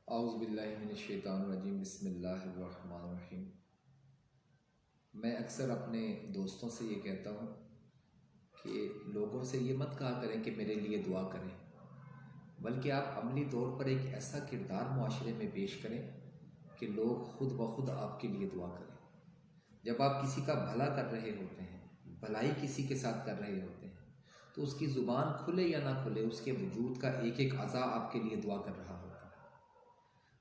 اعوذ باللہ من الشیطان الرجیم بسم اللہ الرحمن الرحیم۔ میں اکثر اپنے دوستوں سے یہ کہتا ہوں کہ لوگوں سے یہ مت کہا کریں کہ میرے لیے دعا کریں، بلکہ آپ عملی طور پر ایک ایسا کردار معاشرے میں پیش کریں کہ لوگ خود بخود آپ کے لیے دعا کریں۔ جب آپ کسی کا بھلا کر رہے ہوتے ہیں، بھلائی کسی کے ساتھ کر رہے ہوتے ہیں، تو اس کی زبان کھلے یا نہ کھلے اس کے وجود کا ایک ایک اعضا آپ کے لیے دعا کر رہا ہوتا ہے۔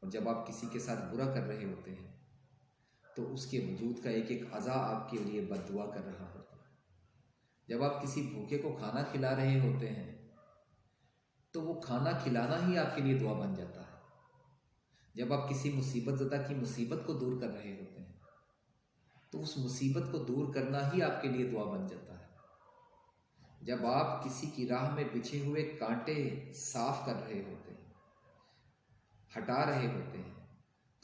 اور جب آپ کسی کے ساتھ برا کر رہے ہوتے ہیں تو اس کے وجود کا ایک ایک اعضا آپ کے لیے بد دعا کر رہا ہوتا ہے۔ جب آپ کسی بھوکے کو کھانا کھلا رہے ہوتے ہیں تو وہ کھانا کھلانا ہی آپ کے لیے دعا بن جاتا ہے۔ جب آپ کسی مصیبت زدہ کی مصیبت کو دور کر رہے ہوتے ہیں تو اس مصیبت کو دور کرنا ہی آپ کے لیے دعا بن جاتا ہے۔ جب آپ کسی کی راہ میں بچھے ہوئے کانٹے صاف کر رہے ہوتے ہیں، ہٹا رہے ہوتے ہیں،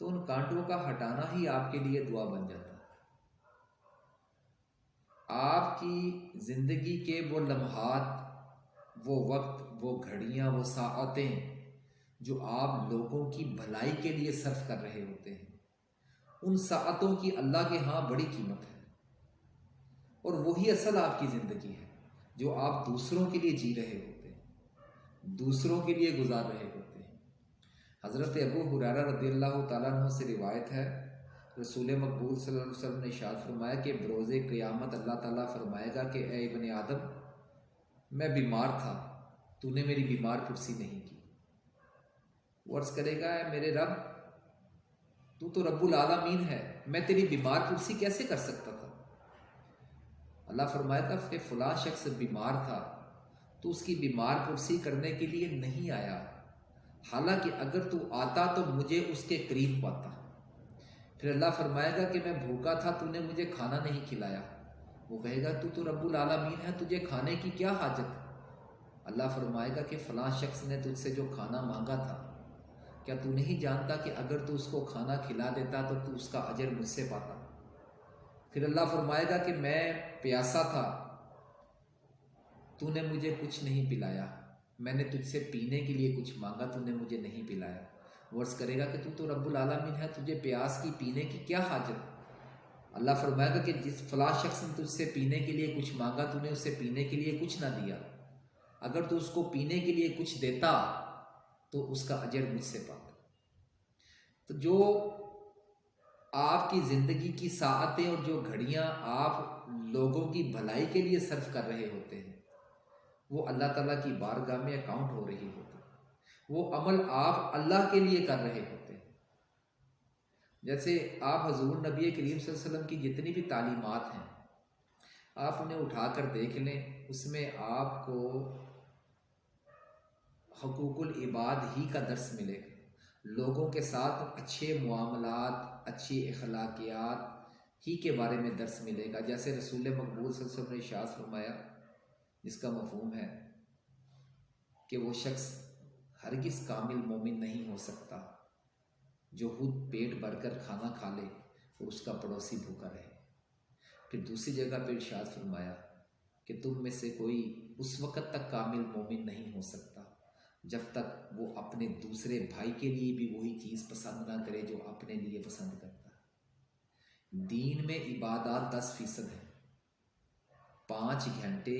تو ان کانٹوں کا ہٹانا ہی آپ کے لیے دعا بن جاتا ہے۔ آپ کی زندگی کے وہ لمحات، وہ وقت، وہ گھڑیاں، وہ ساعتیں جو آپ لوگوں کی بھلائی کے لیے صرف کر رہے ہوتے ہیں، ان ساعتوں کی اللہ کے ہاں بڑی قیمت ہے، اور وہی اصل آپ کی زندگی ہے جو آپ دوسروں کے لیے جی رہے ہوتے ہیں، دوسروں کے لیے گزار رہے ہوتے ہیں۔ حضرت ابو ہریرہ رضی اللہ تعالیٰ عنہ سے روایت ہے، رسول مقبول صلی اللہ علیہ وسلم نے ارشاد فرمایا کہ بروز قیامت اللہ تعالیٰ فرمائے گا کہ اے ابن آدم، میں بیمار تھا، تو نے میری بیمار پرسی نہیں کی۔ وہ عرض کرے گا اے میرے رب، تو رب العالمین ہے، میں تیری بیمار پرسی کیسے کر سکتا تھا؟ اللہ فرمائے گا کہ فلاں شخص بیمار تھا، تو اس کی بیمار پرسی کرنے کے لیے نہیں آیا، حالانکہ اگر تو آتا تو مجھے اس کے قریب پاتا۔ پھر اللہ فرمائے گا کہ میں بھوکا تھا، تو نے مجھے کھانا نہیں کھلایا۔ وہ کہے گا تو رب العالمین ہے، تجھے کھانے کی کیا حاجت؟ اللہ فرمائے گا کہ فلاں شخص نے تجھ سے جو کھانا مانگا تھا، کیا تو نہیں جانتا کہ اگر تو اس کو کھانا کھلا دیتا تو اس کا اجر مجھ سے پاتا؟ پھر اللہ فرمائے گا کہ میں پیاسا تھا، تو نے مجھے کچھ نہیں پلایا، میں نے تجھ سے پینے کے لیے کچھ مانگا، تو نے مجھے نہیں پلایا۔ وہ عرض کرے گا کہ تو رب العالمین ہے، تجھے پیاس کی پینے کی کیا حاجت؟ اللہ فرمائے گا کہ جس فلاں شخص نے تجھ سے پینے کے لیے کچھ مانگا، تو نے اسے پینے کے لیے کچھ نہ دیا، اگر تو اس کو پینے کے لیے کچھ دیتا تو اس کا اجر مجھ سے پاتا۔ تو جو آپ کی زندگی کی ساعتیں اور جو گھڑیاں آپ لوگوں کی بھلائی کے لیے صرف کر رہے ہوتے ہیں، وہ اللہ تعالیٰ کی بارگاہ میں اکاؤنٹ ہو رہی ہوتی ہے۔ وہ عمل آپ اللہ کے لیے کر رہے ہوتے ہیں۔ جیسے آپ حضور نبی کریم صلی اللہ علیہ وسلم کی جتنی بھی تعلیمات ہیں، آپ انہیں اٹھا کر دیکھ لیں، اس میں آپ کو حقوق العباد ہی کا درس ملے گا۔ لوگوں کے ساتھ اچھے معاملات، اچھی اخلاقیات ہی کے بارے میں درس ملے گا۔ جیسے رسول مقبول صلی اللہ علیہ وسلم نے ارشاد فرمایا، جس کا مفہوم ہے کہ وہ شخص ہرگز کامل مومن نہیں ہو سکتا جو خود پیٹ بھر کر کھانا کھا لے اور اس کا پڑوسی بھوکا رہے۔ پھر دوسری جگہ پہ ارشاد فرمایا کہ تم میں سے کوئی اس وقت تک کامل مومن نہیں ہو سکتا جب تک وہ اپنے دوسرے بھائی کے لیے بھی وہی چیز پسند نہ کرے جو اپنے لیے پسند کرتا ہے۔ دین میں عبادات 10% ہیں، 5 گھنٹے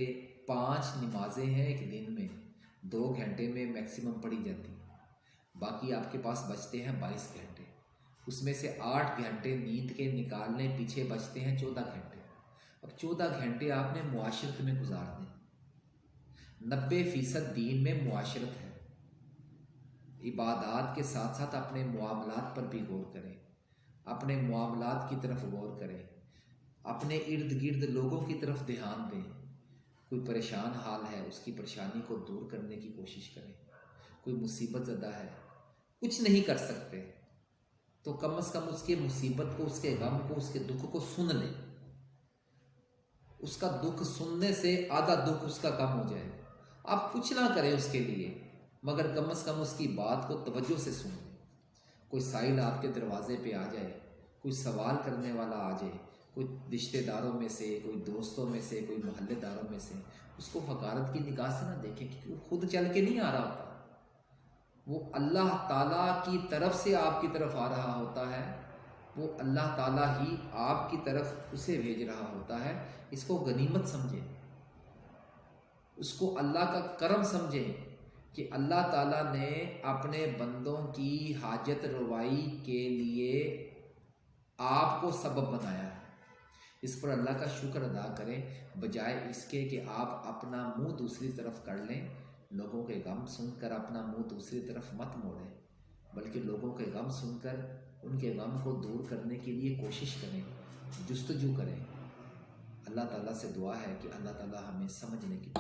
5 نمازیں ہیں ایک دن میں، 2 گھنٹے میں میکسیمم پڑھی جاتی ہیں، باقی آپ کے پاس بچتے ہیں 22 گھنٹے، اس میں سے 8 گھنٹے نیند کے نکالنے پیچھے بچتے ہیں 14 گھنٹے۔ اب 14 گھنٹے آپ نے معاشرت میں گزار دیں۔ 90% دین میں معاشرت ہے۔ عبادات کے ساتھ ساتھ اپنے معاملات پر بھی غور کریں، اپنے معاملات کی طرف غور کریں، اپنے ارد گرد لوگوں کی طرف دھیان دیں۔ کوئی پریشان حال ہے، اس کی پریشانی کو دور کرنے کی کوشش کریں۔ کوئی مصیبت زدہ ہے، کچھ نہیں کر سکتے تو کم از کم اس کے مصیبت کو، اس کے غم کو، اس کے دکھ کو سن لیں۔ اس کا دکھ سننے سے آدھا دکھ اس کا کم ہو جائے۔ آپ کچھ نہ کریں اس کے لیے، مگر کم از کم اس کی بات کو توجہ سے سن لیں۔ کوئی سائل آپ کے دروازے پہ آ جائے، کوئی سوال کرنے والا آ جائے، کوئی رشتہ داروں میں سے، کوئی دوستوں میں سے، کوئی محلے داروں میں سے، اس کو حقارت کی نگاہ سے نہ دیکھیں، کیونکہ وہ خود چل کے نہیں آ رہا ہوتا، وہ اللہ تعالیٰ کی طرف سے آپ کی طرف آ رہا ہوتا ہے، وہ اللہ تعالیٰ ہی آپ کی طرف اسے بھیج رہا ہوتا ہے۔ اس کو غنیمت سمجھیں، اس کو اللہ کا کرم سمجھیں کہ اللہ تعالیٰ نے اپنے بندوں کی حاجت روائی کے لیے آپ کو سبب بنایا ہے۔ اس پر اللہ کا شکر ادا کریں، بجائے اس کے کہ آپ اپنا منہ دوسری طرف کر لیں۔ لوگوں کے غم سن کر اپنا منہ دوسری طرف مت موڑیں، بلکہ لوگوں کے غم سن کر ان کے غم کو دور کرنے کے لیے کوشش کریں، جستجو کریں۔ اللہ تعالیٰ سے دعا ہے کہ اللہ تعالیٰ ہمیں سمجھنے کی